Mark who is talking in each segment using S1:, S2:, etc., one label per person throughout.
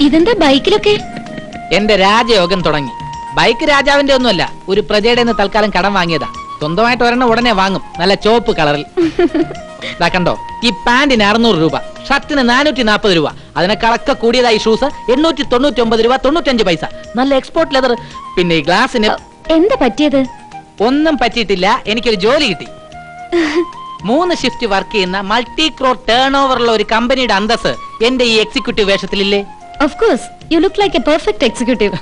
S1: ഇതെന്താ ബൈക്കിലൊക്കെ?
S2: എന്റെ രാജയോഗം തുടങ്ങി. ബൈക്ക് രാജാവിന്റെ ഒന്നുമല്ല, ഒരു പ്രജയുടെ നിന്ന് തൽക്കാലം കടം വാങ്ങിയതാ. സ്വന്തമായിട്ട് ഒരെണ്ണം ഉടനെ വാങ്ങും, നല്ല ചോപ്പ് കളറിൽ. കണ്ടോ, ഈ പാന്റിന് 600 രൂപ, ഷർട്ടിന് 440 രൂപ, അതിനേക്കാളൊക്കെ കൂടിയതായി ഷൂസ് 899 രൂപ 95 പൈസ, നല്ല എക്സ്പോർട്ട് ലെതർ. പിന്നെ ഈ ഗ്ലാസിന്
S1: എന്താ പറ്റിയത്?
S2: ഒന്നും പറ്റിയിട്ടില്ല, എനിക്കൊരു ജോലി കിട്ടി. 3 ഷിഫ്റ്റ് വർക്ക് ചെയ്യുന്ന മൾട്ടി ക്രോർ ടേൺ ഓവറുള്ള ഒരു കമ്പനിയുടെ അന്തസ് എന്റെ ഈ executive വേഷത്തിലില്ലേ?
S1: Of course, you look like a perfect executive.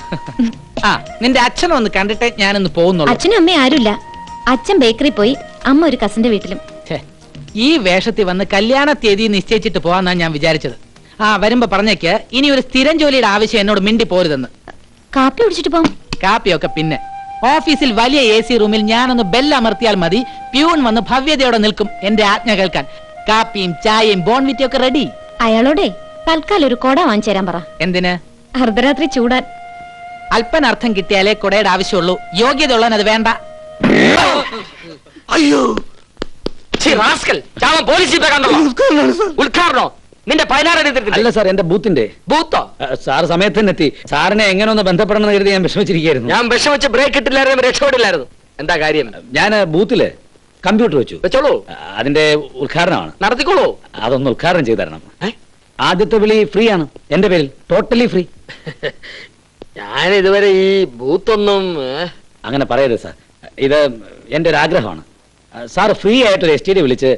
S2: ആ, നിന്റെ അച്ഛനെ ഒന്ന് കണ്ടിട്ട് ഞാനൊന്ന് പോകുന്നുള്ളൂ.
S1: അച്ഛനും അമ്മയും ആരുമില്ല. അച്ഛൻ ബേക്കറി പോയി, അമ്മ ഒരു കസിന്റെ വീട്ടിലും.
S2: ഈ വേഷത്തിൽ വന്ന് കല്യാണ തീയതി നിശ്ചയിച്ചിട്ട് പോവാന്നാണ് ഞാൻ വിചാരിച്ചത്. ആ, വരുമ്പോ പറഞ്ഞേക്ക് ഇനി ഒരു സ്ഥിരം ജോലിയുടെ ആവശ്യം എന്നോട് മിണ്ടി പോരുതെന്ന്.
S1: കാപ്പി കുടിച്ചിട്ട് പോവാം.
S2: കാപ്പിയൊക്കെ പിന്നെ. ഓഫീസിൽ വലിയ AC റൂമിൽ ഞാനൊന്ന് ബെല്ലമർത്തിയാൽ മതി, പ്യൂൺ വന്ന് ഭവ്യതയോടെ നിൽക്കും എന്റെ ആജ്ഞ കേൾക്കാൻ. കാപ്പിയും ചായയും ബോൺവിറ്റയും ഒക്കെ റെഡി.
S1: അയാളോടെ തൽക്കാലം ഒരു കൊട വാങ്ങിച്ചു തരാൻ പറ.
S2: എന്തിന്?
S1: അർദ്ധരാത്രി ചൂടാൻ.
S2: അല്പനർത്ഥം കിട്ടിയാലേ കൊടയുടെ ആവശ്യമുള്ളൂ, യോഗ്യത ഉള്ളവൻ അത് വേണ്ട.
S3: അയ്യോ, നിന്റെ 16
S4: അല്ല സാർ, എന്റെ ബൂത്തിന്റെ.
S3: ബൂത്തോ?
S4: സാർ സമയത്തിന് എത്തി. സാറിനെ എങ്ങനെ ഒന്ന് ബന്ധപ്പെടണമെന്ന് കരുതി ഞാൻ വിഷമിച്ചിരിക്കുന്നു.
S3: ഞാൻ വിഷമിച്ച് ബ്രേക്ക് ഇട്ടില്ലായിരുന്നു, രക്ഷപ്പെടില്ലായിരുന്നു. എന്താ കാര്യം?
S4: ഞാൻ ബൂത്തില് കമ്പ്യൂട്ടർ വെച്ചു.
S3: വെച്ചോളൂ.
S4: അതിന്റെ ഉദ്ഘാടനമാണ്.
S3: നടത്തിക്കോളൂ.
S4: അതൊന്ന് ഉദ്ഘാടനം ചെയ്തു തരണം. ആദ്യത്തെ വിളി ഫ്രീ ആണ്, എന്റെ പേരിൽ ടോട്ടലി ഫ്രീ.
S3: ഞാൻ ഇതുവരെ ഈ ബൂത്തൊന്നും
S4: അങ്ങനെ പറയരുത് സാർ, ഇത് എന്റെ ഒരു ആഗ്രഹമാണ്. സാർ ഫ്രീ ആയിട്ടൊരു STD വിളിച്ച്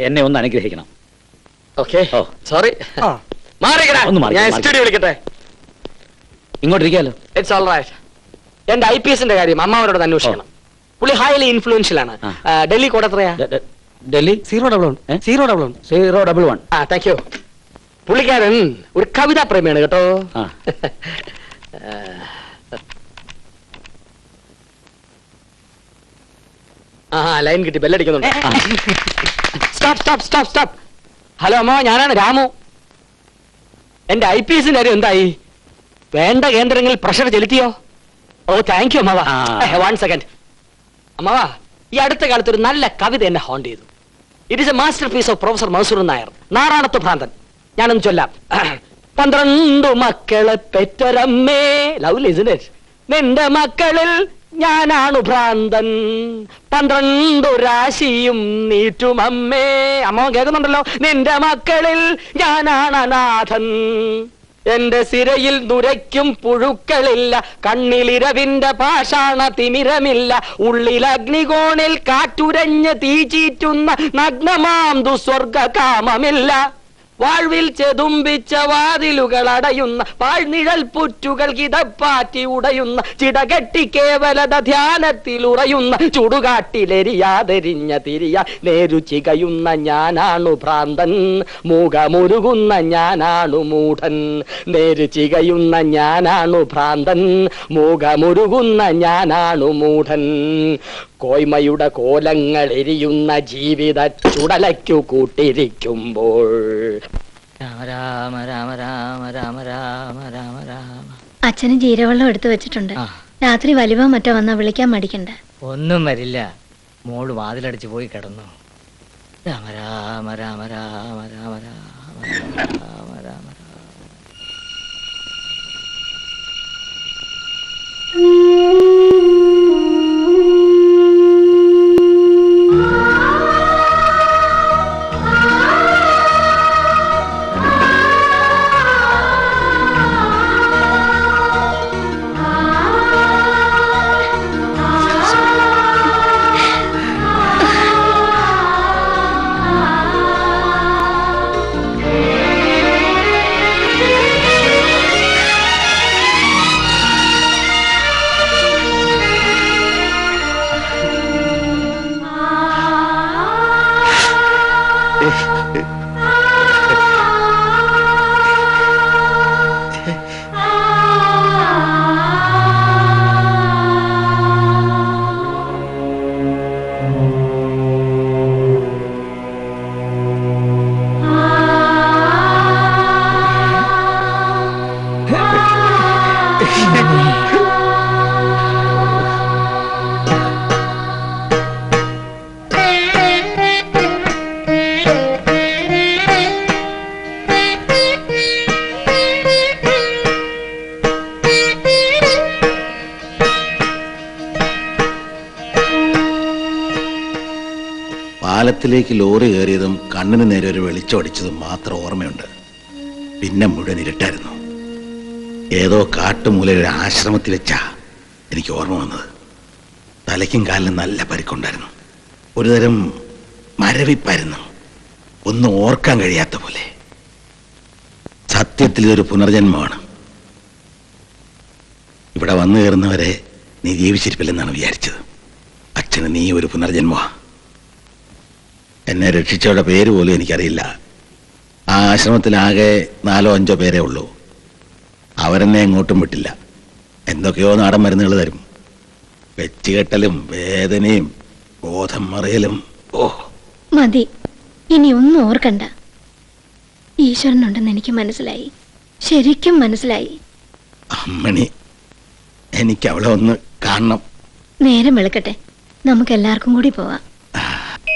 S4: എന്നെ ഒന്ന് അനുഗ്രഹിക്കണം.
S3: സോറി, വിളിക്കട്ടെ.
S4: ഇങ്ങോട്ടിരിക്കാലോ.
S3: It's all right. എന്റെ IPSന്റെ കാര്യം അമ്മാവരോട് അന്വേഷിക്കണം. പുള്ളി ഹൈലി ഇൻഫ്ലുവൻഷ്യൽ ആണ്. ഡൽഹി കോഡ് എത്രയാ?
S4: ഡൽഹി 011.
S3: Thank you. പുള്ളിക്കാരൻ ഒരു കവിതാ പ്രേമിയാണ് കേട്ടോ. ലൈൻ കിട്ടി, ബെല്ലടിക്കുന്നുണ്ട്. സ്റ്റോപ്പ്. ഹലോ അമ്മ, ഞാനാണ് രാമു. എന്റെ IPSന്റെ കാര്യം എന്തായി? വേണ്ട കേന്ദ്രങ്ങളിൽ പ്രഷർ ചെലുത്തിയോ? ഓ, താങ്ക് യു അമ്മാവ. 1 സെക്കൻഡ് അമ്മാവ. ഈ അടുത്ത കാലത്ത് ഒരു നല്ല കവിത എന്നെ ഹോണ്ട് ചെയ്തു. It is a master of professor Mansoor Nair, Naranath Bhranthan. ഞാനൊന്ന് ചൊല്ലാം. 12 മക്കളെ പെറ്റൊരമ്മേ, ലവ്ലി ഇസ്ന്റ് ഇറ്റ്? നിന്റെ മക്കളിൽ ഞാനാണു ഭ്രാന്തൻ, 12 രാശിയും നീറ്റുമമ്മേ. അമ്മ കേൾക്കുന്നുണ്ടല്ലോ? നിന്റെ മക്കളിൽ ഞാനാണ് അനാഥൻ, എന്റെ സിരയിൽ നുരയ്ക്കും പുഴുക്കളില്ല, കണ്ണിലിരവിന്റെ പാഷാണ തിമിരമില്ല, ഉള്ളിൽ അഗ്നികോണിൽ കാറ്റുരഞ്ഞ് തീചീറ്റുന്ന നഗ്നമാം ദുസ്വർഗ കാമമില്ല, വാഴ്വിൽ ചെതുമ്പിച്ച വാതിലുകൾ അടയുന്ന പാഴ്നിഴൽ പുറ്റുകൾ കിതപ്പാറ്റി ഉടയുന്ന ചിടകെട്ടി കേവലത ധ്യാനത്തിൽ ഉറയുന്ന ചുടുകാട്ടിലെരിയാതെരിഞ്ഞ തിരിയ നേരു ചികയുന്ന ഞാനാണു ഭ്രാന്തൻ, മൂകമുരുകുന്ന ഞാനാണു മൂഢൻ. നേരു ചികയുന്ന ഞാനാണു ഭ്രാന്തൻ, മൂകമുരുകുന്ന ഞാനാണു മൂഢൻ. കോയ്മയുടെ കോലങ്ങൾ എരിയുന്ന ജീവിത ചുടലയ്ക്കു കൂട്ടിരിക്കുമ്പോൾ. രാമ രാമ രാമ രാമ രാമ രാമ രാമ രാമ.
S1: അച്ഛന് ജീരവെള്ളം എടുത്തു വെച്ചിട്ടുണ്ട്. രാത്രി വലിവോ മറ്റോ വന്നാ വിളിക്കാൻ മടിക്കണ്ട.
S2: ഒന്നും വരില്ല, മോള് വാതിലടിച്ച് പോയി കിടന്നു. രാമ രാമ രാമ രാമ രാമ രാമ രാമ രാമ.
S5: കളത്തിലേക്ക് ലോറി കയറിയതും കണ്ണിന് നേരെ ഒരു വെളിച്ചം അടിച്ചതും മാത്രം ഓർമ്മയുണ്ട്. പിന്നെ മുഴുവൻ ഇരുട്ടായിരുന്നു. ഏതോ കാട്ടുമൂലയിൽ ഒരു ആശ്രമത്തിൽ വെച്ചാ എനിക്ക് ഓർമ്മ വന്നത്. തലയ്ക്കും കാലിനും നല്ല പരിക്കുണ്ടായിരുന്നു. ഒരുതരം മരവിപ്പായിരുന്നു. ഒന്നും ഓർക്കാൻ കഴിയാത്ത പോലെ. സത്യത്തിൽ ഇതൊരു പുനർജന്മമാണ്. ഇവിടെ വന്നു കയറുന്നവരെ നീ ജീവിച്ചിരിപ്പില്ലെന്നാണ് വിചാരിച്ചത്. അച്ഛന് നീ ഒരു പുനർജന്മ. എന്നെ രക്ഷിച്ചവരുടെ പേര് പോലും എനിക്കറിയില്ല. ആ ആശ്രമത്തിലാകെ 4 or 5 പേരേ ഉള്ളൂ. അവരെന്നെ എങ്ങോട്ടും വിട്ടില്ല. എന്തൊക്കെയോ നാടൻ മരുന്നുകൾ തരും. വെച്ചുകെട്ടലും വേദനയും ബോധം മറിയലും. ഓ
S1: മതി, ഇനി ഒന്നും ഓർക്കണ്ട. ഈശ്വരനുണ്ടെന്ന് എനിക്ക് മനസ്സിലായി, ശരിക്കും മനസ്സിലായി.
S5: അമ്മണി, എനിക്ക് അവളെ ഒന്ന് കാണണം.
S1: നേരം വെളുക്കട്ടെ, നമുക്ക് എല്ലാവർക്കും കൂടി പോവാം.